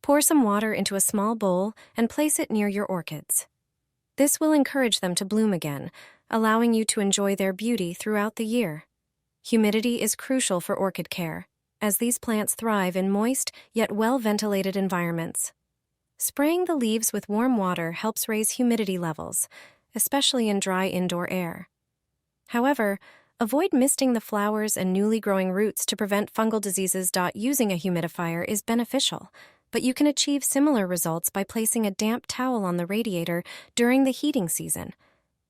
Pour some water into a small bowl and place it near your orchids. This will encourage them to bloom again, allowing you to enjoy their beauty throughout the year. Humidity is crucial for orchid care, as these plants thrive in moist yet well-ventilated environments. Spraying the leaves with warm water helps raise humidity levels, especially in dry indoor air. However, avoid misting the flowers and newly growing roots to prevent fungal diseases. Using a humidifier is beneficial, but you can achieve similar results by placing a damp towel on the radiator during the heating season.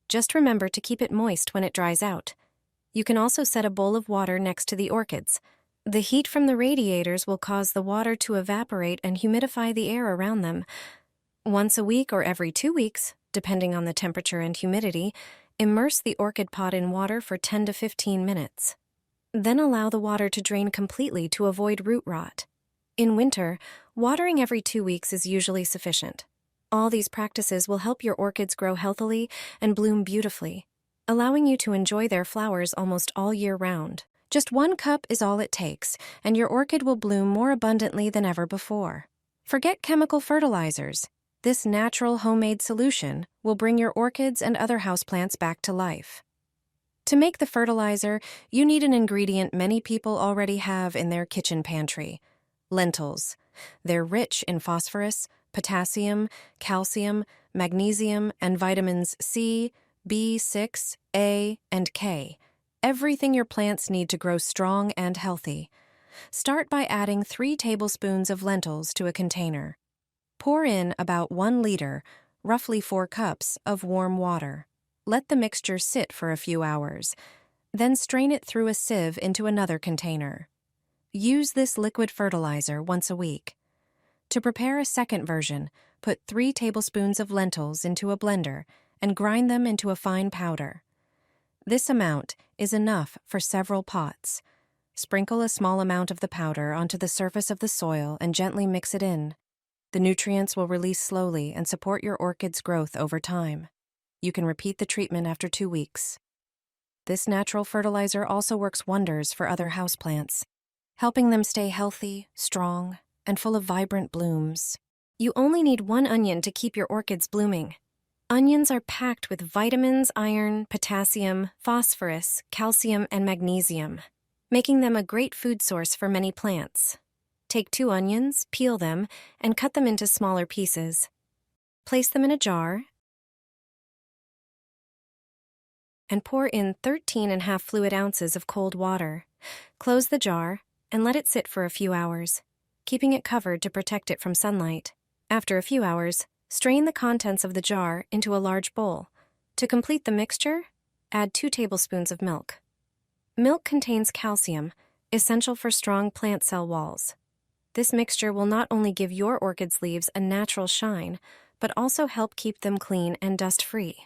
Just remember to keep it moist when it dries out. You can also set a bowl of water next to the orchids. The heat from the radiators will cause the water to evaporate and humidify the air around them. Once a week or every 2 weeks, depending on the temperature and humidity, immerse the orchid pot in water for 10 to 15 minutes. Then allow the water to drain completely to avoid root rot. In winter, watering every 2 weeks is usually sufficient. All these practices will help your orchids grow healthily and bloom beautifully, allowing you to enjoy their flowers almost all year round. Just 1 cup is all it takes, and your orchid will bloom more abundantly than ever before. Forget chemical fertilizers. This natural homemade solution will bring your orchids and other houseplants back to life. To make the fertilizer, you need an ingredient many people already have in their kitchen pantry: lentils. They're rich in phosphorus, potassium, calcium, magnesium, and vitamins C, B6, A, and K. Everything your plants need to grow strong and healthy. Start by adding 3 tablespoons of lentils to a container. Pour in about 1 liter, roughly 4 cups, of warm water. Let the mixture sit for a few hours. Then strain it through a sieve into another container. Use this liquid fertilizer once a week. To prepare a second version, put 3 tablespoons of lentils into a blender and grind them into a fine powder. This amount is enough for several pots. Sprinkle a small amount of the powder onto the surface of the soil and gently mix it in. The nutrients will release slowly and support your orchid's growth over time. You can repeat the treatment after 2 weeks. This natural fertilizer also works wonders for other houseplants, helping them stay healthy, strong, and full of vibrant blooms. You only need 1 onion to keep your orchids blooming. Onions are packed with vitamins, iron, potassium, phosphorus, calcium, and magnesium, making them a great food source for many plants. Take 2 onions, peel them, and cut them into smaller pieces. Place them in a jar and pour in 13½ fluid ounces of cold water. Close the jar and let it sit for a few hours, keeping it covered to protect it from sunlight. After a few hours, strain the contents of the jar into a large bowl. To complete the mixture, add 2 tablespoons of milk. Milk contains calcium, essential for strong plant cell walls. This mixture will not only give your orchid's leaves a natural shine, but also help keep them clean and dust-free.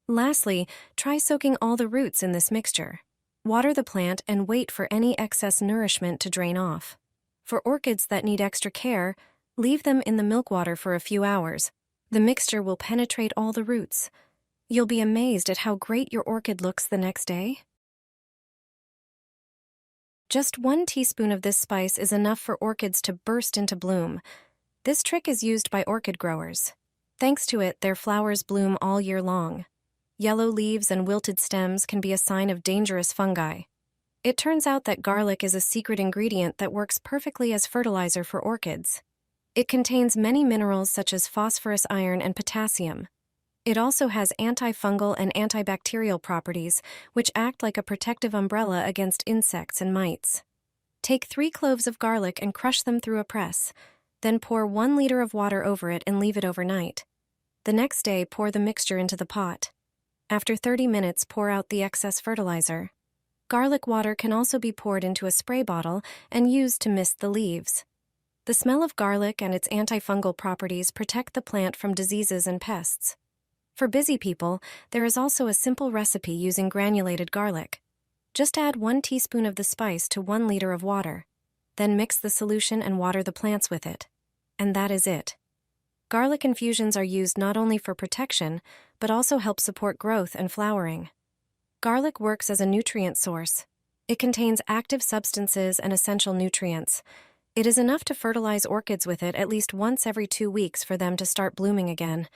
Lastly, try soaking all the roots in this mixture. Water the plant and wait for any excess nourishment to drain off. For orchids that need extra care, leave them in the milk water for a few hours. The mixture will penetrate all the roots. You'll be amazed at how great your orchid looks the next day. Just 1 teaspoon of this spice is enough for orchids to burst into bloom. This trick is used by orchid growers. Thanks to it, their flowers bloom all year long. Yellow leaves and wilted stems can be a sign of dangerous fungi. It turns out that garlic is a secret ingredient that works perfectly as fertilizer for orchids. It contains many minerals such as phosphorus, iron, and potassium. It also has antifungal and antibacterial properties, which act like a protective umbrella against insects and mites. Take 3 cloves of garlic and crush them through a press. Then pour 1 liter of water over it and leave it overnight. The next day, pour the mixture into the pot. After 30 minutes, pour out the excess fertilizer. Garlic water can also be poured into a spray bottle and used to mist the leaves. The smell of garlic and its antifungal properties protect the plant from diseases and pests. For busy people, there is also a simple recipe using granulated garlic. Just add 1 teaspoon of the spice to 1 liter of water. Then mix the solution and water the plants with it. And that is it. Garlic infusions are used not only for protection, but also help support growth and flowering. Garlic works as a nutrient source. It contains active substances and essential nutrients. It is enough to fertilize orchids with it at least once every 2 weeks for them to start blooming again.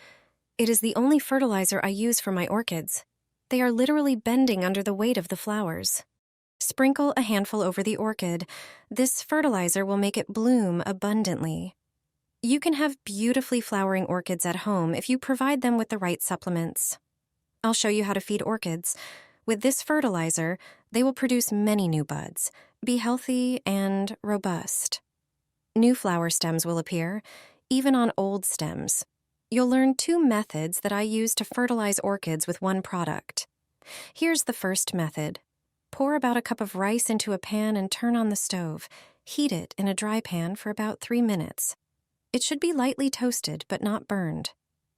It is the only fertilizer I use for my orchids. They are literally bending under the weight of the flowers. Sprinkle a handful over the orchid. This fertilizer will make it bloom abundantly. You can have beautifully flowering orchids at home if you provide them with the right supplements. I'll show you how to feed orchids. With this fertilizer, they will produce many new buds, be healthy and robust. New flower stems will appear, even on old stems. You'll learn 2 methods that I use to fertilize orchids with one product. Here's the first method. Pour about a cup of rice into a pan and turn on the stove. Heat it in a dry pan for about 3 minutes. It should be lightly toasted but not burned.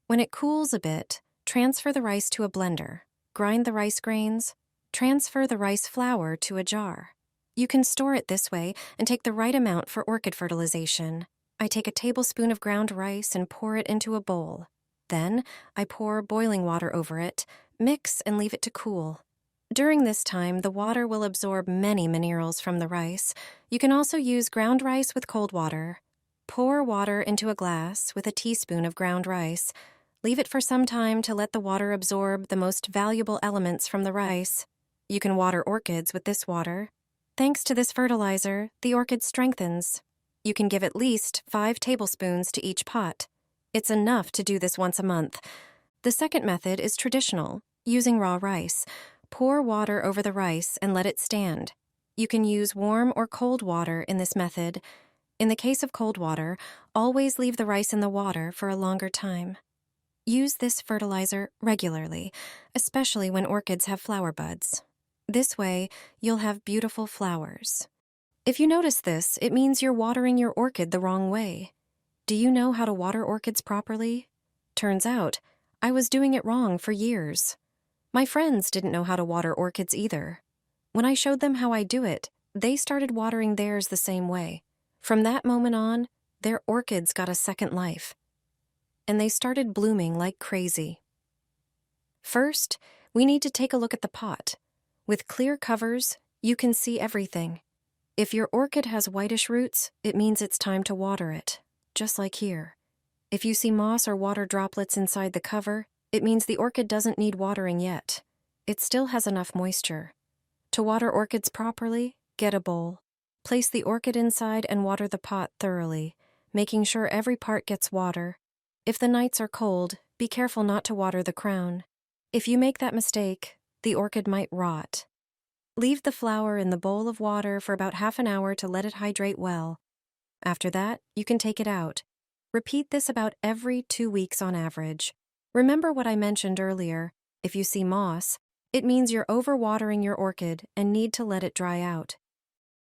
When it cools a bit, transfer the rice to a blender. Grind the rice grains. Transfer the rice flour to a jar. You can store it this way and take the right amount for orchid fertilization. I take a tablespoon of ground rice and pour it into a bowl. Then, I pour boiling water over it, mix and leave it to cool. During this time, the water will absorb many minerals from the rice. You can also use ground rice with cold water. Pour water into a glass with a teaspoon of ground rice. Leave it for some time to let the water absorb the most valuable elements from the rice. You can water orchids with this water. Thanks to this fertilizer, the orchid strengthens. You can give at least 5 tablespoons to each pot. It's enough to do this once a month. The second method is traditional, using raw rice. Pour water over the rice and let it stand. You can use warm or cold water in this method. In the case of cold water, always leave the rice in the water for a longer time. Use this fertilizer regularly, especially when orchids have flower buds. This way, you'll have beautiful flowers. If you notice this, it means you're watering your orchid the wrong way. Do you know how to water orchids properly? Turns out, I was doing it wrong for years. My friends didn't know how to water orchids either. When I showed them how I do it, they started watering theirs the same way. From that moment on, their orchids got a second life. And they started blooming like crazy. First, we need to take a look at the pot. With clear covers, you can see everything. If your orchid has whitish roots, it means it's time to water it, just like here. If you see moss or water droplets inside the cover, it means the orchid doesn't need watering yet. It still has enough moisture. To water orchids properly, get a bowl. Place the orchid inside and water the pot thoroughly, making sure every part gets water. If the nights are cold, be careful not to water the crown. If you make that mistake, the orchid might rot. Leave the flower in the bowl of water for about half an hour to let it hydrate well. After that, you can take it out. Repeat this about every 2 weeks on average. Remember what I mentioned earlier. If you see moss, it means you're overwatering your orchid and need to let it dry out.